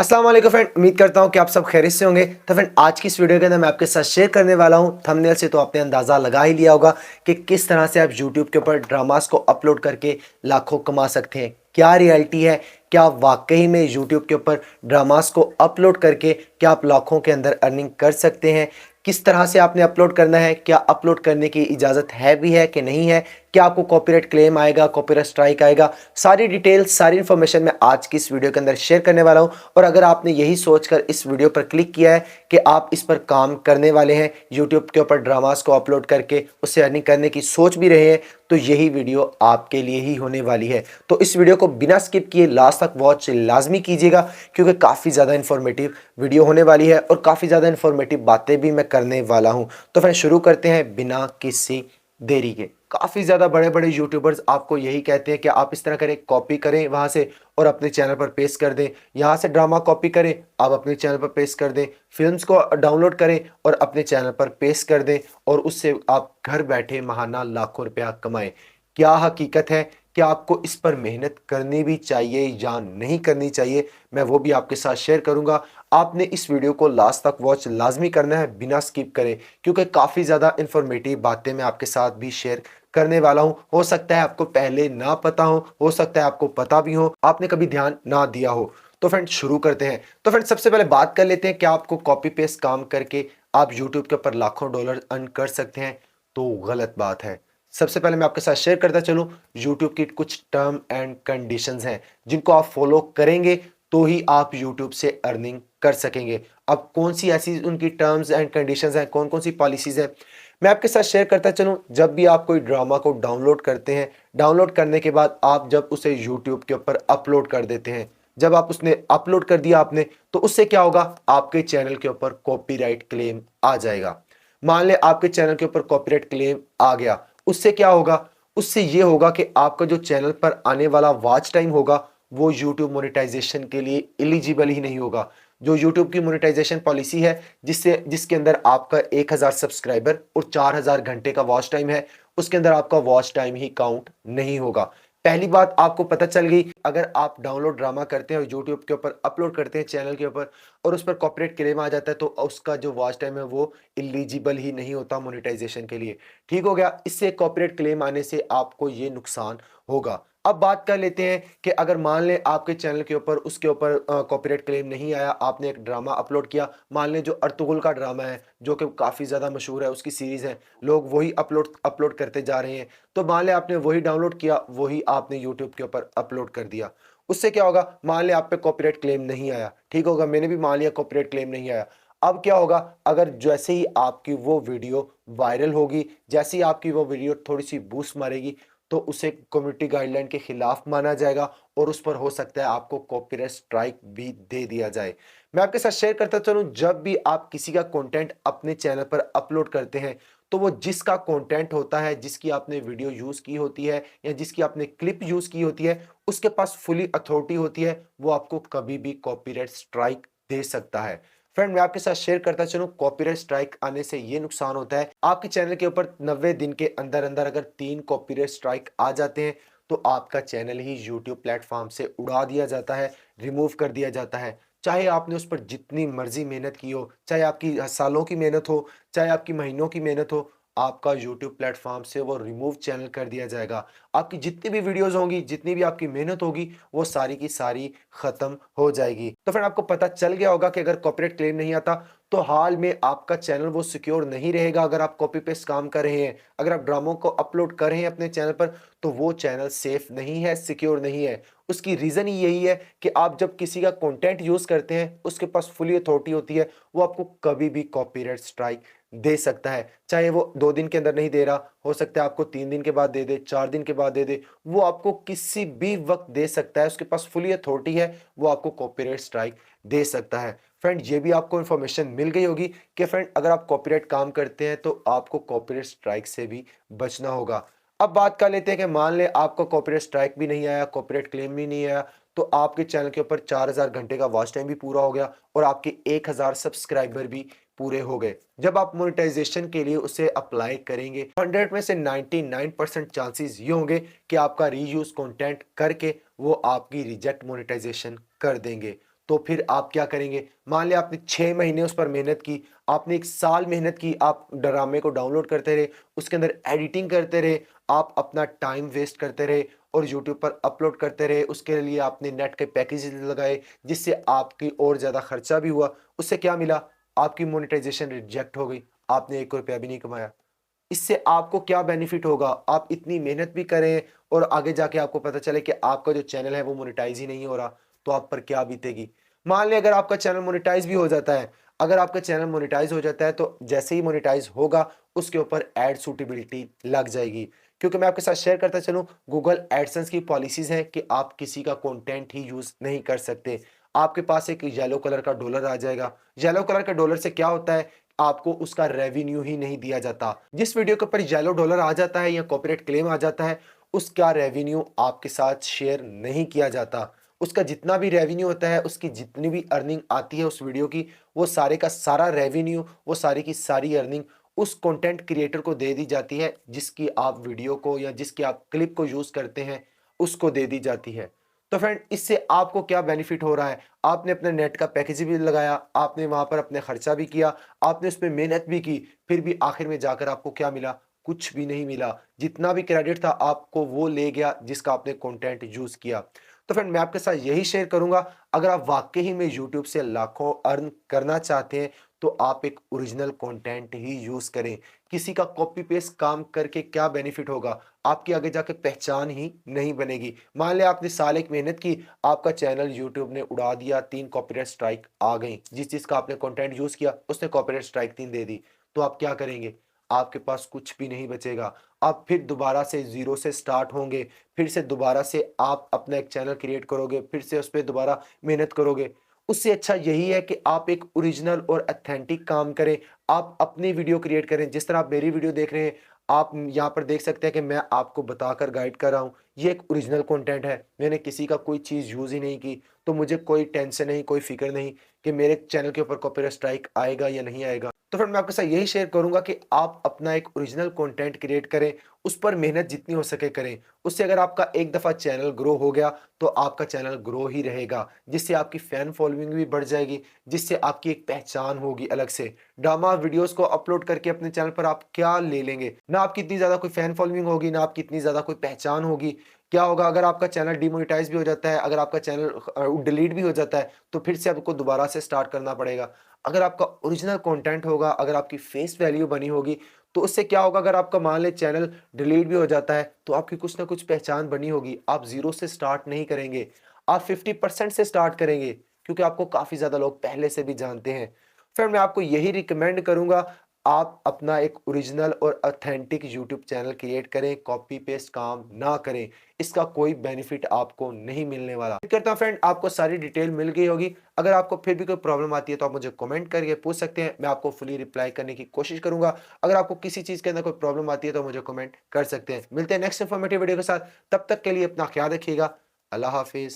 अस्सलाम वालेकुम फ्रेंड, उम्मीद करता हूं कि आप सब खैरियत से होंगे। तो फ्रेंड, आज की इस वीडियो के अंदर मैं आपके साथ शेयर करने वाला हूं। थंबनेल से तो आपने अंदाज़ा लगा ही लिया होगा कि किस तरह से आप यूट्यूब के ऊपर ड्रामास को अपलोड करके लाखों कमा सकते हैं। क्या रियलिटी है, क्या वाकई में यूट्यूब के ऊपर ड्रामास को अपलोड करके क्या आप लाखों के अंदर अर्निंग कर सकते हैं। किस तरह से आपने अपलोड करना है, क्या अपलोड करने की इजाज़त है भी है कि नहीं है, क्या आपको कॉपीराइट क्लेम आएगा, कॉपीराइट स्ट्राइक आएगा, सारी डिटेल सारी इन्फॉर्मेशन मैं आज की इस वीडियो के अंदर शेयर करने वाला हूं। और अगर आपने यही सोचकर इस वीडियो पर क्लिक किया है कि आप इस पर काम करने वाले हैं, यूट्यूब के ऊपर ड्रामास को अपलोड करके उससे अर्निंग करने की सोच भी रहे हैं, तो यही वीडियो आपके लिए ही होने वाली है। तो इस वीडियो को बिना स्किप किए लास्ट तक वॉच लाजमी कीजिएगा, क्योंकि काफ़ी ज़्यादा इन्फॉर्मेटिव वीडियो होने वाली है और काफ़ी ज़्यादा इन्फॉर्मेटिव बातें भी मैं करने वाला हूं। तो फिर शुरू करते हैं बिना किसी देरी के। काफ़ी ज़्यादा बड़े बड़े यूट्यूबर्स आपको यही कहते हैं कि आप इस तरह करें, कॉपी करें वहाँ से और अपने चैनल पर पेस्ट कर दें। यहाँ से ड्रामा कॉपी करें, आप अपने चैनल पर पेस्ट कर दें। फिल्म्स को डाउनलोड करें और अपने चैनल पर पेस्ट कर दें और उससे आप घर बैठे महाना लाखों रुपया कमाएं। क्या हकीकत है, क्या आपको इस पर मेहनत करनी भी चाहिए या नहीं करनी चाहिए, मैं वो भी आपके साथ शेयर करूंगा। आपने इस वीडियो को लास्ट तक वॉच लाजमी करना है, बिना स्किप करें, क्योंकि काफ़ी ज़्यादा इन्फॉर्मेटिव बातें मैं आपके साथ भी शेयर करने वाला हूं। हो सकता है आपको पहले ना पता हो सकता है आपको पता भी हो, आपने कभी ध्यान ना दिया हो। तो फ्रेंड शुरू करते हैं। तो फ्रेंड सबसे पहले बात कर लेते हैं, क्या आपको कॉपी पेस्ट काम करके आप यूट्यूब के ऊपर लाखों डॉलर अर्न कर सकते हैं? तो गलत बात है। सबसे पहले मैं आपके साथ शेयर करता चलूं, यूट्यूब की कुछ टर्म एंड कंडीशंस हैं जिनको आप फॉलो करेंगे तो ही आप यूट्यूब से अर्निंग कर सकेंगे। अब कौन सी ऐसी उनकी टर्म्स एंड कंडीशंस हैं, कौन कौन सी पॉलिसीज हैं, मैं आपके साथ शेयर करता चलूं। जब भी आप कोई ड्रामा को डाउनलोड करते हैं, डाउनलोड करने के बाद आप जब उसे यूट्यूब के ऊपर अपलोड कर देते हैं, जब आप उसने अपलोड कर दिया आपने, तो उससे क्या होगा, आपके चैनल के ऊपर कॉपीराइट क्लेम आ जाएगा। मान ले आपके चैनल के ऊपर कॉपीराइट क्लेम आ गया, उससे क्या होगा, उससे ये होगा कि आपका जो चैनल पर आने वाला वॉच टाइम होगा वो यूट्यूब मोनेटाइजेशन के लिए एलिजिबल ही नहीं होगा। जो यूट्यूब की मोनेटाइजेशन पॉलिसी है, जिसके अंदर आपका 1000 सब्सक्राइबर और 4000 घंटे का वॉच टाइम है, उसके अंदर आपका वॉच टाइम ही काउंट नहीं होगा। पहली बात आपको पता चल गई। अगर आप डाउनलोड ड्रामा करते हैं और यूट्यूब के ऊपर अपलोड करते हैं चैनल के ऊपर और उस पर कॉपीराइट क्लेम आ जाता है, तो उसका जो वॉच टाइम है वो एलिजिबल ही नहीं होता मोनेटाइजेशन के लिए। ठीक हो गया। इससे कॉपीराइट क्लेम आने से आपको ये नुकसान होगा। अब बात कर लेते हैं कि अगर मान लें आपके चैनल के ऊपर उसके ऊपर कॉपीराइट क्लेम नहीं आया, आपने एक ड्रामा अपलोड किया, मान लें जो अर्तुगरुल का ड्रामा है जो कि काफ़ी ज़्यादा मशहूर है, उसकी सीरीज़ है, लोग वही अपलोड अपलोड करते जा रहे हैं, तो मान लें आपने वही डाउनलोड किया, वही आपने यूट्यूब के ऊपर अपलोड कर दिया। उससे क्या होगा, मान लें आप पे कॉपीराइट क्लेम नहीं आया, ठीक होगा, मैंने भी मान लिया कॉपीराइट क्लेम नहीं आया। अब क्या होगा, अगर जैसे ही आपकी वो वीडियो वायरल होगी, जैसे ही आपकी वो वीडियो थोड़ी सी बूस्ट मारेगी, तो उसे कम्युनिटी गाइडलाइन के खिलाफ माना जाएगा और उस पर हो सकता है आपको कॉपीराइट स्ट्राइक भी दे दिया जाए। मैं आपके साथ शेयर करता चलूं, जब भी आप किसी का कंटेंट अपने चैनल पर अपलोड करते हैं, तो वो जिसका कंटेंट होता है, जिसकी आपने वीडियो यूज की होती है या जिसकी आपने क्लिप यूज की होती है, उसके पास फुली अथॉरिटी होती है, वो आपको कभी भी कॉपीराइट स्ट्राइक दे सकता है। फ्रेंड मैं आपके साथ शेयर करता चलूं, कॉपीराइट स्ट्राइक आने से ये नुकसान होता है, आपके चैनल के ऊपर 90 दिन के अंदर अंदर अगर 3 कॉपीराइट स्ट्राइक आ जाते हैं, तो आपका चैनल ही यूट्यूब प्लेटफॉर्म से उड़ा दिया जाता है, रिमूव कर दिया जाता है। चाहे आपने उस पर जितनी मर्जी मेहनत की हो, चाहे आपकी सालों की मेहनत हो, चाहे आपकी महीनों की मेहनत हो, आपका यूट्यूब प्लेटफॉर्म से वो रिमूव चैनल कर दिया जाएगा। आपकी जितनी भी वीडियोस होंगी, जितनी भी आपकी मेहनत होगी, वो सारी की सारी खत्म हो जाएगी। तो फिर आपको पता चल गया होगा कि अगर कॉपीराइट क्लेम नहीं आता, तो हाल में आपका चैनल वो सिक्योर नहीं रहेगा। अगर आप कॉपी पेस्ट काम कर रहे हैं, अगर आप ड्रामों को अपलोड कर रहे हैं अपने चैनल पर, तो वो चैनल सेफ नहीं है, सिक्योर नहीं है। उसकी रीजन ही यही है कि आप जब किसी का कंटेंट यूज करते हैं, उसके पास फुली अथॉरिटी होती है, वो आपको कभी भी कॉपीराइट स्ट्राइक दे सकता है। चाहे वो 2 दिन के अंदर नहीं दे रहा, हो सकता है आपको 3 दिन के बाद दे दे, 4 दिन के बाद दे दे, वो आपको किसी भी वक्त दे सकता है। उसके पास फुली अथॉरिटी है, वो आपको कॉपीराइट स्ट्राइक दे सकता है। फ्रेंड ये भी आपको इन्फॉर्मेशन मिल गई होगी कि फ्रेंड अगर आप कॉपीराइट काम करते हैं, तो आपको कॉपीराइट स्ट्राइक से भी बचना होगा। अब बात कर लेते हैं कि मान ले आपको कॉपीराइट स्ट्राइक भी नहीं आया, कॉपीराइट क्लेम भी नहीं आया, तो आपके चैनल के ऊपर 4000 घंटे का वॉच टाइम भी पूरा हो गया और आपके 1000 सब्सक्राइबर भी पूरे हो गए। जब आप मोनेटाइजेशन के लिए उसे अप्लाई करेंगे, 100 में से 99% चांसेस ये होंगे कि आपका रीयूज कंटेंट करके वो आपकी रिजेक्ट मोनेटाइजेशन कर देंगे। तो फिर आप क्या करेंगे? मान लिया आपने 6 महीने उस पर मेहनत की, आपने 1 साल मेहनत की, आप ड्रामे को डाउनलोड करते रहे, उसके अंदर एडिटिंग करते रहे, आप अपना टाइम वेस्ट करते रहे और यूट्यूब पर अपलोड करते रहे। उसके लिए आपने नेट के पैकेजेस लगाए, जिससे आपकी और ज़्यादा खर्चा भी हुआ। उससे क्या मिला? आपकी मोनेटाइजेशन रिजेक्ट हो गई, आपने 1 रुपया भी नहीं कमाया। इससे आपको क्या बेनिफिट होगा? आप इतनी मेहनत भी करें और आगे जाके आपको पता चले कि आपका जो चैनल है वो मोनेटाइज ही नहीं हो रहा, तो आप पर क्या बीतेगी? मान लें अगर आपका चैनल मोनेटाइज भी हो जाता है, अगर आपका चैनल मोनेटाइज हो जाता है तो जैसे ही मोनेटाइज होगा उसके ऊपर एड सूटेबिलिटी लग जाएगी। क्योंकि मैं आपके साथ शेयर करता चलूं, गूगल एडसेंस की पॉलिसीज हैं कि आप किसी का कंटेंट ही यूज नहीं कर सकते। आपके पास एक येलो कलर का डॉलर आ जाएगा। येलो कलर के डॉलर से क्या होता है? आपको उसका रेवेन्यू ही नहीं दिया जाता। जिस वीडियो के ऊपर येलो डॉलर आ जाता है या कॉपीराइट क्लेम आ जाता है, उसका रेवेन्यू आपके साथ शेयर नहीं किया जाता। उसका जितना भी रेवेन्यू होता है, उसकी जितनी भी अर्निंग आती है उस वीडियो की, वो सारे का सारा रेवेन्यू, वो सारी की सारी अर्निंग उस कंटेंट क्रिएटर को दे दी जाती है, जिसकी आप वीडियो को या जिसकी आप क्लिप को यूज करते हैं, उसको दे दी जाती है। तो फ्रेंड, इससे आपको क्या बेनिफिट हो रहा है? आपने अपने नेट का पैकेज भी लगाया, आपने वहां पर अपने खर्चा भी किया, आपने उसमें मेहनत भी की, फिर भी आखिर में जाकर आपको क्या मिला? कुछ भी नहीं मिला। जितना भी क्रेडिट था आपको वो ले गया जिसका आपने कंटेंट यूज किया। तो फ्रेंड, मैं आपके साथ यही शेयर करूंगा, अगर आप वाकई ही में यूट्यूब से लाखों अर्न करना चाहते हैं तो आप एक ओरिजिनल कंटेंट ही यूज करें। किसी का कॉपी पेस्ट काम करके क्या बेनिफिट होगा? आपकी आगे जाके पहचान ही नहीं बनेगी। मान लिया आपने साल एक मेहनत की, आपका चैनल यूट्यूब ने उड़ा दिया, 3 कॉपीराइट स्ट्राइक आ गई, जिस जिसका आपने कंटेंट यूज किया उसने कॉपीराइट स्ट्राइक 3 दे दी, तो आप क्या करेंगे? आपके पास कुछ भी नहीं बचेगा। आप फिर दोबारा से जीरो से स्टार्ट होंगे, फिर से दोबारा से आप अपना एक चैनल क्रिएट करोगे, फिर से उस पर दोबारा मेहनत करोगे। उससे अच्छा यही है कि आप एक ओरिजिनल और ऑथेंटिक काम करें। आप अपनी वीडियो क्रिएट करें। जिस तरह आप मेरी वीडियो देख रहे हैं, आप यहाँ पर देख सकते हैं कि मैं आपको बताकर गाइड कर रहा हूँ। ये एक ओरिजिनल कंटेंट है, मैंने किसी का कोई चीज़ यूज़ ही नहीं की, तो मुझे कोई टेंशन नहीं, कोई फिक्र नहीं कि मेरे चैनल के ऊपर कॉपीराइट स्ट्राइक आएगा या नहीं आएगा। तो फिर मैं आपके साथ यही शेयर करूंगा कि आप अपना एक ओरिजिनल कंटेंट क्रिएट करें, उस पर मेहनत जितनी हो सके करें। उससे अगर आपका एक दफ़ा चैनल ग्रो हो गया तो आपका चैनल ग्रो ही रहेगा, जिससे आपकी फ़ैन फॉलोइंग भी बढ़ जाएगी, जिससे आपकी एक पहचान होगी अलग से। ड्रामा वीडियोस को अपलोड करके अपने चैनल पर आप क्या ले लेंगे? ना आपकी इतनी ज़्यादा कोई फ़ैन फॉलोइंग होगी, ना आपकी इतनी ज़्यादा कोई पहचान होगी। क्या होगा अगर आपका चैनल डिमोनेटाइज भी हो जाता है, अगर आपका चैनल डिलीट भी हो जाता है, तो फिर से आपको दोबारा से स्टार्ट करना पड़ेगा। अगर आपका ओरिजिनल कंटेंट होगा, अगर आपकी फेस वैल्यू बनी होगी, तो उससे क्या होगा? अगर आपका मान लें चैनल डिलीट भी हो जाता है तो आपकी कुछ ना कुछ पहचान बनी होगी। आप जीरो से स्टार्ट नहीं करेंगे, आप 50% से स्टार्ट करेंगे, क्योंकि आपको काफ़ी ज़्यादा लोग पहले से भी जानते हैं। फिर मैं आपको यही रिकमेंड करूंगा, आप अपना एक ओरिजिनल और ऑथेंटिक यूट्यूब चैनल क्रिएट करें, कॉपी पेस्ट काम ना करें। इसका कोई बेनिफिट आपको नहीं मिलने वाला। उम्मीद करता हूं फ्रेंड आपको सारी डिटेल मिल गई होगी। अगर आपको फिर भी कोई प्रॉब्लम आती है तो आप मुझे कमेंट करके पूछ सकते हैं, मैं आपको फुली रिप्लाई करने की कोशिश करूंगा। अगर आपको किसी चीज़ के अंदर कोई प्रॉब्लम आती है तो मुझे कमेंट कर सकते हैं। मिलते हैं नेक्स्ट इन्फॉर्मेटिव वीडियो के साथ, तब तक के लिए अपना ख्याल रखिएगा। अल्लाह हाफिज़।